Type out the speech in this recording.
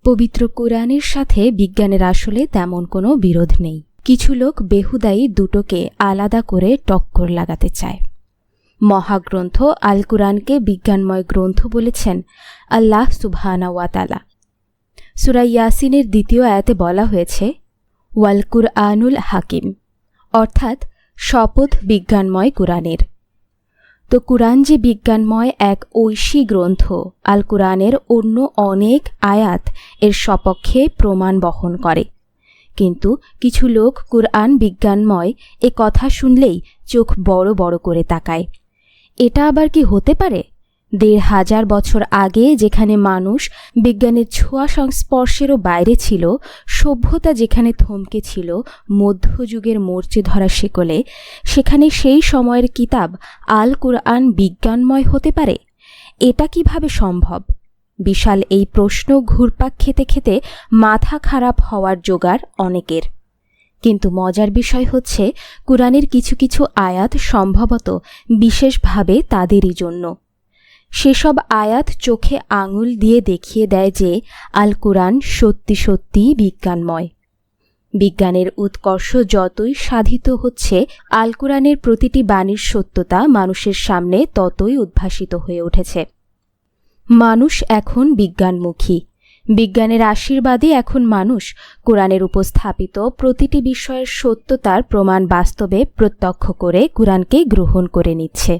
পবিত্র কুরআনের সাথে বিজ্ঞানের আসলে তেমন কোনো বিরোধ নেই। কিছু লোক বেহুদাই দুটোকে আলাদা করে টক্কর লাগাতে চায়। মহাগ্রন্থ আল কুরআনকে বিজ্ঞানময় গ্রন্থ বলেছেন আল্লাহ সুবহানাহু ওয়া তাআলা। সূরা ইয়াসিনের ২য় আয়াতে বলা হয়েছে ওয়াল কুরআনুল হাকিম, অর্থাৎ শপথ বিজ্ঞানময় কুরআনের। তো কুরআন যে বিজ্ঞানময় এক ঐশী গ্রন্থ, আল কুরআনের অন্য অনেক আয়াত এর সপক্ষে প্রমাণ বহন করে। কিন্তু কিছু লোক কুরআন বিজ্ঞানময় এ কথা শুনলেই চোখ বড় বড় করে তাকায়। এটা আবার কি হতে পারে? ১৫০০ বছর আগে যেখানে মানুষ বিজ্ঞানের ছোঁয়া সংস্পর্শেরও বাইরে ছিল, সভ্যতা যেখানে থমকে ছিল মধ্যযুগের মরচে ধরা শিকলে, সেখানে সেই সময়ের কিতাব আল কুরআন বিজ্ঞানময় হতে পারে? এটা কিভাবে সম্ভব? বিশাল এই প্রশ্ন ঘুরপাক খেতে খেতে মাথা খারাপ হওয়ার জোগাড় অনেকের। কিন্তু মজার বিষয় হচ্ছে কুরআনের কিছু কিছু আয়াত সম্ভবত বিশেষভাবে তাদেরই জন্য। সেসব আয়াত চোখে আঙুল দিয়ে দেখিয়ে দেয় যে আল কুরআন সত্যি সত্যিই বিজ্ঞানময়। বিজ্ঞানের উৎকর্ষ যতই সাধিত হচ্ছে, আল কুরআনের প্রতিটি বাণীর সত্যতা মানুষের সামনে ততই উদ্ভাসিত হয়ে উঠেছে। মানুষ এখন বিজ্ঞানমুখী। বিজ্ঞানের আশীর্বাদে এখন মানুষ কুরআনের উপস্থাপিত প্রতিটি বিষয়ের সত্যতার প্রমাণ বাস্তবে প্রত্যক্ষ করে কুরআনকে গ্রহণ করে নিচ্ছে।